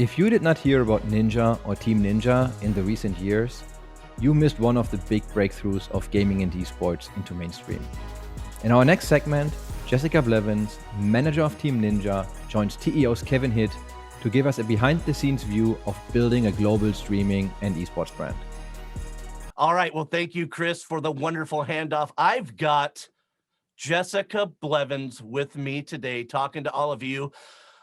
If you did not hear about Ninja or Team Ninja in the recent years, you missed one of the big breakthroughs of gaming and esports into mainstream. In our next segment, Jessica Blevins, manager of Team Ninja, joins TEO's Kevin Hitt to give us a behind-the-scenes view of building a global streaming and esports brand. All right. Well, thank you, Chris, for the wonderful handoff. I've got Jessica Blevins with me today talking to all of you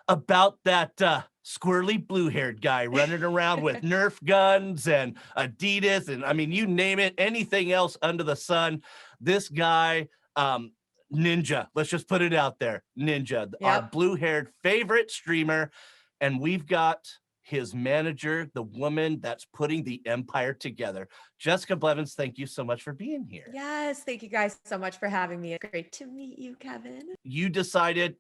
about that squirrely blue-haired guy running around with Nerf guns and Adidas and, I mean, you name it, anything else under the sun. This guy, Ninja, let's just put it out there, Ninja, our blue-haired favorite streamer, and we've got his manager, the woman that's putting the empire together. Jessica Blevins, thank you so much for being here. Yes, thank you guys so much for having me. It's great to meet you, Kevin. You decided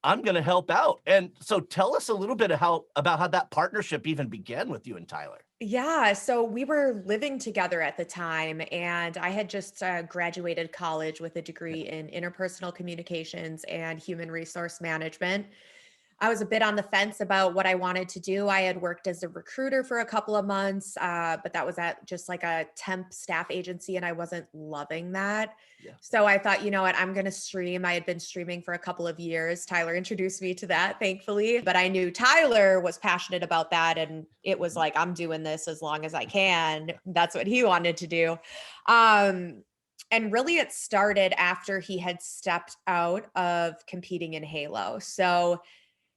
I'm going to help out. And so tell us a little bit about how that partnership even began with you and Tyler. Yeah, so we were living together at the time, and I had just graduated college with a degree in interpersonal communications and human resource management. I was a bit on the fence about what I wanted to do. I had worked as a recruiter for a couple of months, but that was at just like a temp staff agency, and I wasn't loving that. Yeah. So I thought, you know what, I'm going to stream. I had been streaming for a couple of years. Tyler introduced me to that, thankfully, but I knew Tyler was passionate about that. And it was like, I'm doing this as long as I can. That's what he wanted to do. And really it started after he had stepped out of competing in Halo. So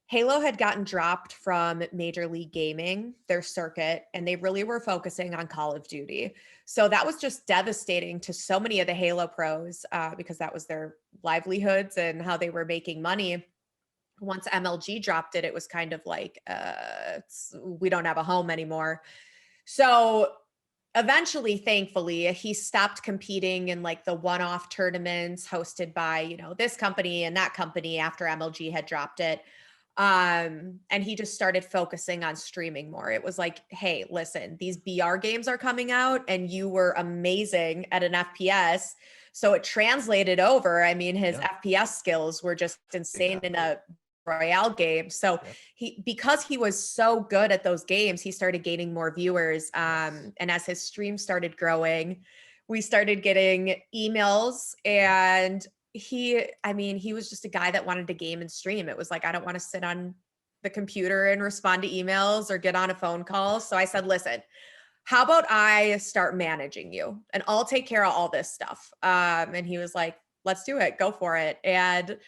Halo had gotten dropped from Major League Gaming, their circuit, and they really were focusing on Call of Duty. So that was just devastating to so many of the Halo pros because that was their livelihoods and how they were making money. Once MLG dropped it, it was kind of like, we don't have a home anymore. So eventually, thankfully, he stopped competing in like the one-off tournaments hosted by, you know, this company and that company after MLG had dropped it. And he just started focusing on streaming more. It was like, hey, listen, these BR games are coming out and you were amazing at an FPS. So it translated over. I mean, his FPS skills were just insane in a Royale game. So because he was so good at those games, he started gaining more viewers. And as his stream started growing, we started getting emails, and he was just a guy that wanted to game and stream. It was like, I don't want to sit on the computer and respond to emails or get on a phone call. So I said, listen, how about I start managing you and I'll take care of all this stuff. And he was like, let's do it. Go for it. And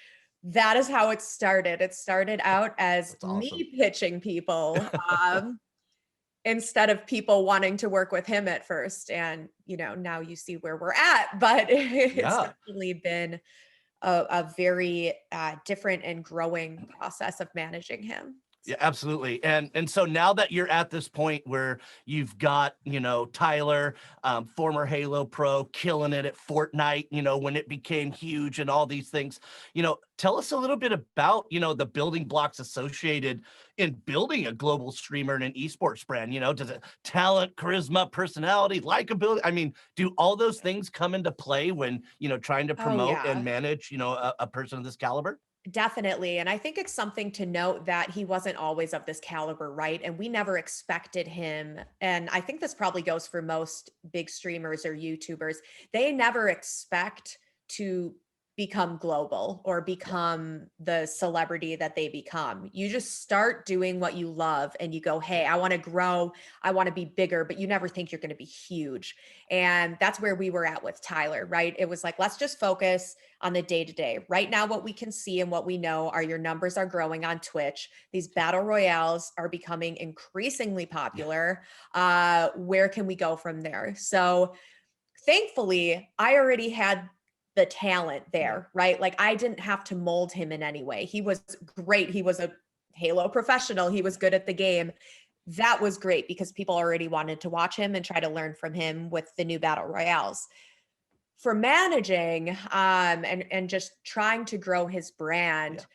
that is how it started. It started out as me pitching people instead of people wanting to work with him at first. And, you know, now you see where we're at, but it's definitely been a very different and growing process of managing him. Yeah, absolutely. And so now that you're at this point where you've got, you know, Tyler, former Halo pro, killing it at Fortnite, you know, when it became huge and all these things, you know, tell us a little bit about, you know, the building blocks associated in building a global streamer and an esports brand. You know, does it talent, charisma, personality, likability? I mean, do all those things come into play when, you know, trying to promote and manage, you know, a person of this caliber? Definitely. And I think it's something to note that he wasn't always of this caliber, right? And we never expected him. And I think this probably goes for most big streamers or YouTubers. They never expect to become global or become the celebrity that they become. You just start doing what you love and you go, hey, I want to grow, I want to be bigger, but you never think you're going to be huge. And that's where we were at with Tyler, right? It was like, let's just focus on the day-to-day. Right now, what we can see and what we know are your numbers are growing on Twitch. These battle royales are becoming increasingly popular. Where can we go from there? So thankfully, I already had the talent there, right? Like I didn't have to mold him in any way. He was great. He was a Halo professional. He was good at the game. That was great because people already wanted to watch him and try to learn from him with the new battle royales. For managing and just trying to grow his brand,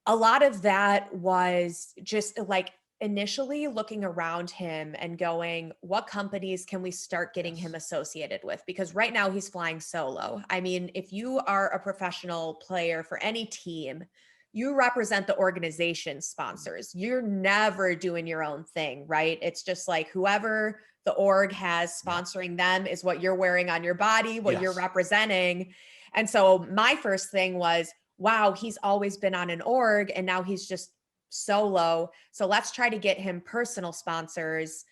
a lot of that was just like initially looking around him and going, what companies can we start getting him associated with? Because right now he's flying solo. I mean, if you are a professional player for any team, you represent the organization sponsors. You're never doing your own thing, right? It's just like whoever the org has sponsoring them is what you're wearing on your body, what you're representing. And so my first thing was, wow, he's always been on an org and now he's just solo. So let's try to get him personal sponsors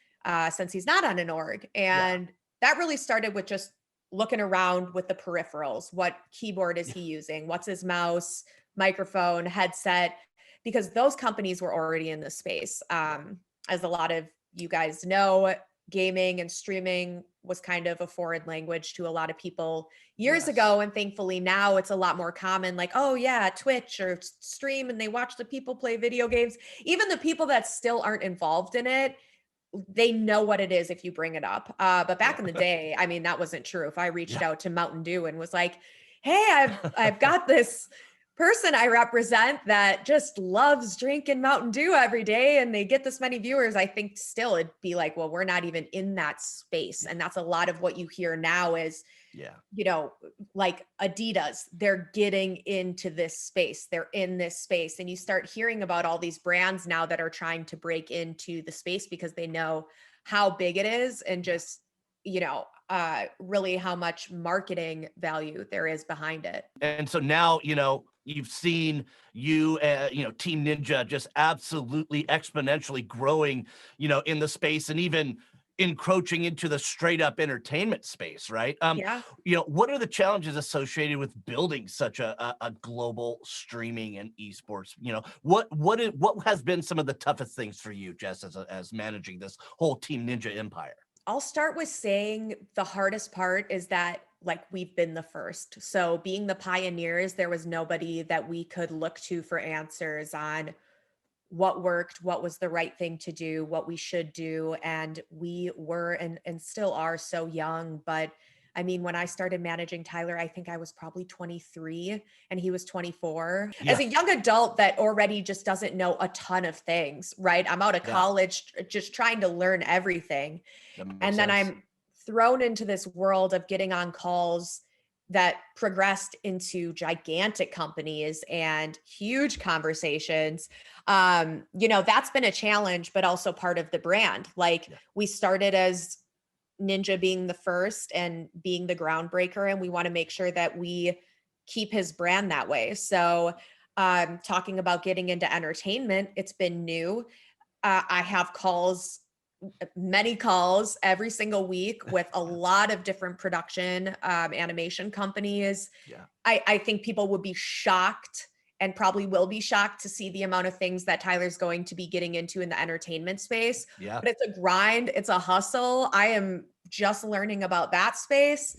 since he's not on an org. And that really started with just looking around with the peripherals. What keyboard is he using? What's his mouse, microphone, headset? Because those companies were already in the space. As a lot of you guys know, gaming and streaming was kind of a foreign language to a lot of people years ago. And thankfully now it's a lot more common, like, oh yeah, Twitch or stream, and they watch the people play video games. Even the people that still aren't involved in it, they know what it is if you bring it up. But back in the day, I mean, that wasn't true. If I reached out to Mountain Dew and was like, hey, I've got this person I represent that just loves drinking Mountain Dew every day and they get this many viewers, I think still it'd be like, well, we're not even in that space. And that's a lot of what you hear now is, you know, like Adidas, they're getting into this space. They're in this space. And you start hearing about all these brands now that are trying to break into the space because they know how big it is and just, you know, really how much marketing value there is behind it. And so now, you know, you've seen you know, Team Ninja just absolutely exponentially growing, you know, in the space and even encroaching into the straight up entertainment space, right? You know, what are the challenges associated with building such a global streaming and esports? You know, what has been some of the toughest things for you, Jess, as managing this whole Team Ninja empire? I'll start with saying the hardest part is that like we've been the first. So being the pioneers, there was nobody that we could look to for answers on what worked, what was the right thing to do, what we should do. And we were and still are so young. But I mean, when I started managing Tyler, I think I was probably 23 and he was 24. As a young adult that already just doesn't know a ton of things, right? I'm out of college just trying to learn everything. And then I'm thrown into this world of getting on calls that progressed into gigantic companies and huge conversations. You know, that's been a challenge, but also part of the brand. Like we started as Ninja being the first and being the groundbreaker, and we want to make sure that we keep his brand that way. So talking about getting into entertainment, it's been new. I have many calls every single week with a lot of different production animation companies. I think people would be shocked and probably will be shocked to see the amount of things that Tyler's going to be getting into in the entertainment space. But it's a grind, it's a hustle. I am just learning about that space.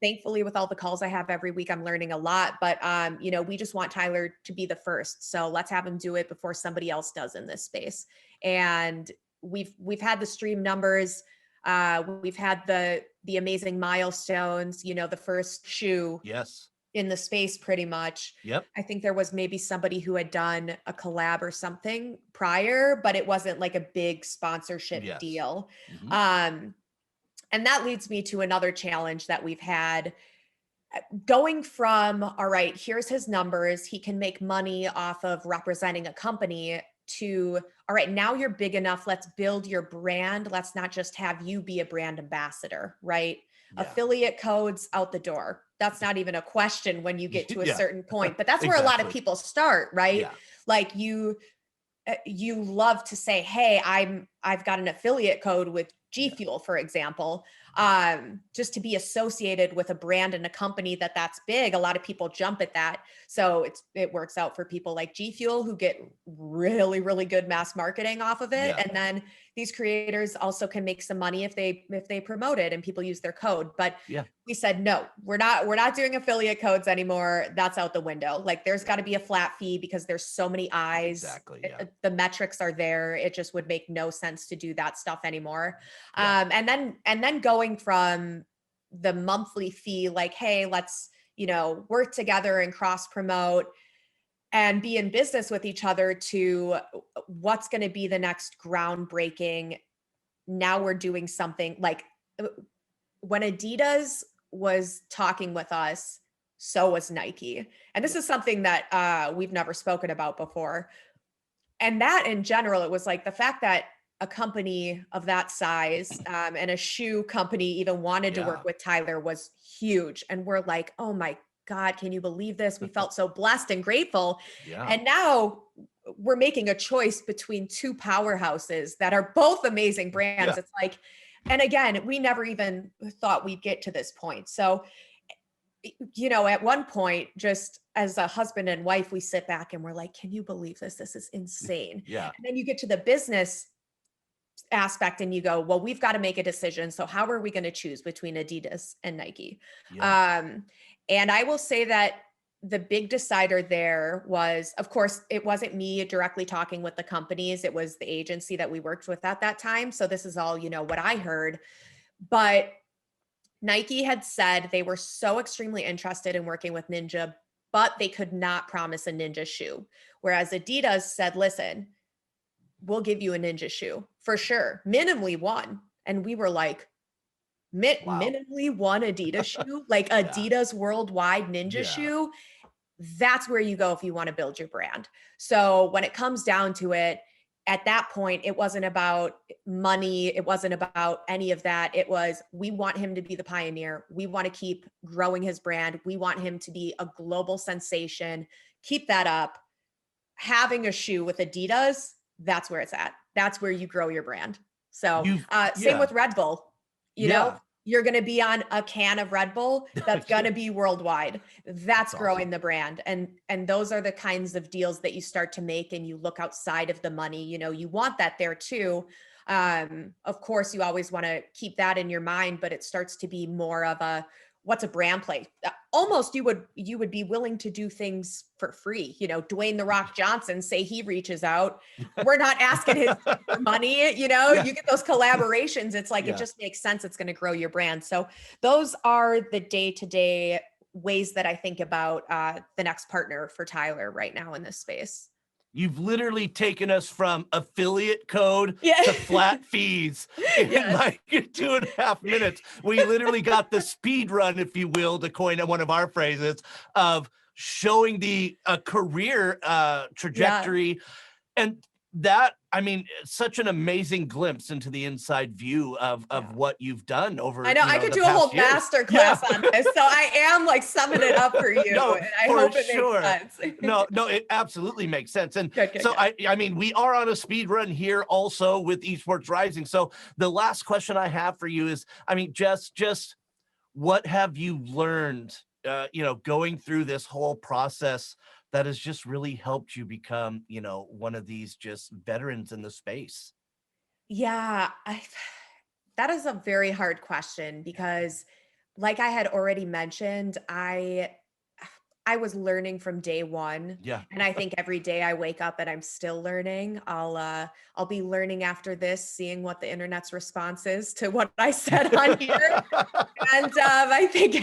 Thankfully, with all the calls I have every week, I'm learning a lot. But you know, we just want Tyler to be the first. So let's have him do it before somebody else does in this space. And we've had the stream numbers, we've had the amazing milestones, you know, the first shoe in the space pretty much. I think there was maybe somebody who had done a collab or something prior, but it wasn't like a big sponsorship deal. And that leads me to another challenge that we've had, going from, all right, here's his numbers, he can make money off of representing a company, to, all right, now you're big enough, let's build your brand. Let's not just have you be a brand ambassador, right? Affiliate codes out the door. That's not even a question when you get to a certain point, but that's where a lot of people start, right? Like you love to say, hey, I've got an affiliate code with G Fuel, for example, just to be associated with a brand and a company that's big. A lot of people jump at that. So it works out for people like G Fuel who get really, really good mass marketing off of it. And then these creators also can make some money if they promote it and people use their code. But we said, no, we're not doing affiliate codes anymore. That's out the window. Like there's got to be a flat fee because there's so many eyes. The metrics are there. It just would make no sense to do that stuff anymore. And then going from the monthly fee, like, hey, let's, you know, work together and cross promote and be in business with each other, to what's going to be the next groundbreaking. Now we're doing something like when Adidas was talking with us, so was Nike. And this is something that we've never spoken about before. And that in general, it was like the fact that a company of that size and a shoe company even wanted to work with Tyler was huge. And we're like, oh my God, can you believe this? We felt so blessed and grateful. And now we're making a choice between two powerhouses that are both amazing brands. It's like, and again, we never even thought we'd get to this point. So, you know, at one point, just as a husband and wife, we sit back and we're like, can you believe this? This is insane. And then you get to the business aspect and you go, well, we've got to make a decision. So how are we going to choose between Adidas and Nike? And I will say that the big decider there was, of course, it wasn't me directly talking with the companies. It was the agency that we worked with at that time. So this is all, you know, what I heard. But Nike had said they were so extremely interested in working with Ninja, but they could not promise a Ninja shoe. Whereas Adidas said, listen, we'll give you a Ninja shoe for sure. Minimally one. And we were like, minimally one Adidas shoe, like Adidas worldwide Ninja shoe. That's where you go if you want to build your brand. So when it comes down to it, at that point, it wasn't about money. It wasn't about any of that. It was, we want him to be the pioneer. We want to keep growing his brand. We want him to be a global sensation. Keep that up. Having a shoe with Adidas, that's where it's at. That's where you grow your brand. So same with Red Bull, you know, you're going to be on a can of Red Bull that's going to be worldwide. That's growing the brand. And those are the kinds of deals that you start to make and you look outside of the money. You know, you want that there too. Of course, you always want to keep that in your mind, but it starts to be more of a, what's a brand play? Almost you would be willing to do things for free. You know, Dwayne "The Rock" Johnson, say he reaches out. We're not asking his money, you know, you get those collaborations. It's like, it just makes sense. It's going to grow your brand. So those are the day-to-day ways that I think about the next partner for Tyler right now in this space. You've literally taken us from affiliate code to flat fees in like 2.5 minutes. We literally got the speed run, if you will, to coin one of our phrases, of showing the career trajectory. And that, I mean, such an amazing glimpse into the inside view of what you've done over. I know, I could do a whole master class on this. So I am like summing it up for you. No, and I hope it makes sense. No, it absolutely makes sense. And I mean, we are on a speed run here also with Esports Rising. So the last question I have for you is, I mean, just what have you learned, you know, going through this whole process that has just really helped you become, you know, one of these just veterans in the space? Yeah, that is a very hard question because, like I had already mentioned, I was learning from day one. And I think every day I wake up and I'm still learning. I'll be learning after this, seeing what the internet's response is to what I said on here. And I think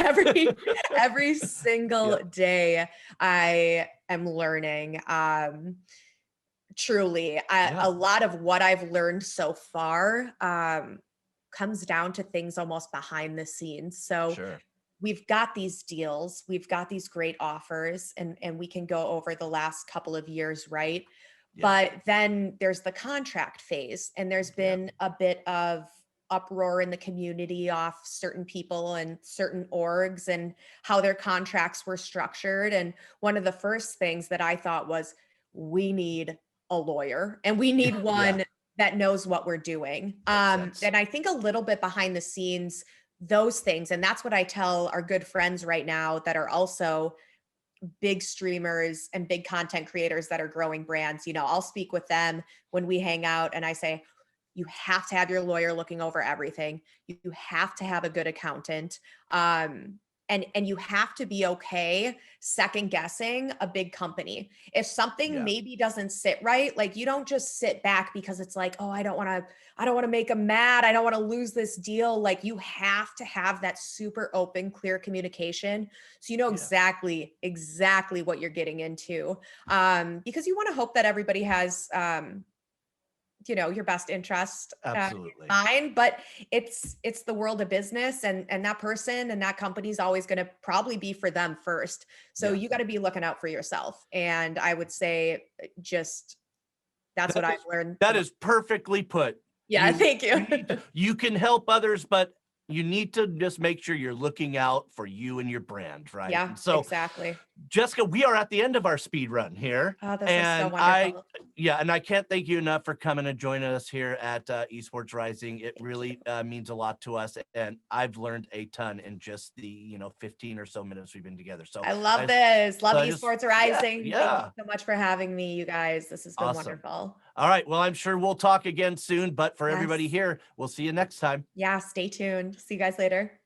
every single day I am learning. Truly, a lot of what I've learned so far comes down to things almost behind the scenes. So we've got these deals, we've got these great offers, and we can go over the last couple of years, right? But then there's the contract phase, and there's been a bit of uproar in the community off certain people and certain orgs and how their contracts were structured. And one of the first things that I thought was, we need a lawyer and we need one that knows what we're doing. And I think a little bit behind the scenes, those things, and that's what I tell our good friends right now that are also big streamers and big content creators that are growing brands. You know, I'll speak with them when we hang out and I say, you have to have your lawyer looking over everything. You have to have a good accountant. And you have to be okay second guessing a big company. If something maybe doesn't sit right, like you don't just sit back because it's like, oh, I don't want to make them mad. I don't want to lose this deal. Like you have to have that super open, clear communication. So you know exactly what you're getting into. Because you want to hope that everybody has your best interest in Absolutely. mind, but it's the world of business, and that person and that company is always going to probably be for them first. So Yeah. you got to be looking out for yourself. And I would say just that's what I've learned. That is perfectly put. Yeah, thank you. You can help others, but you need to just make sure you're looking out for you and your brand, right? Yeah, And so exactly. Jessica, we are at the end of our speed run here. Oh, this is so And wonderful. and I can't thank you enough for coming and joining us here at Esports Rising. It really means a lot to us. And I've learned a ton in just the, 15 or so minutes we've been together. So I love this. Love I just- Esports Rising. Thank yeah. you so much for having me, you guys. This has been Awesome. wonderful. All right. Well, I'm sure we'll talk again soon, but for everybody Yes. here, we'll see you next time. Yeah, stay tuned. See you guys later.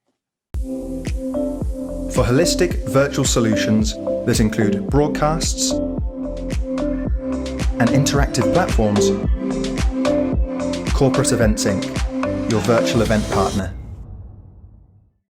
For holistic virtual solutions that include broadcasts and interactive platforms, Corporate Events Inc., your virtual event partner.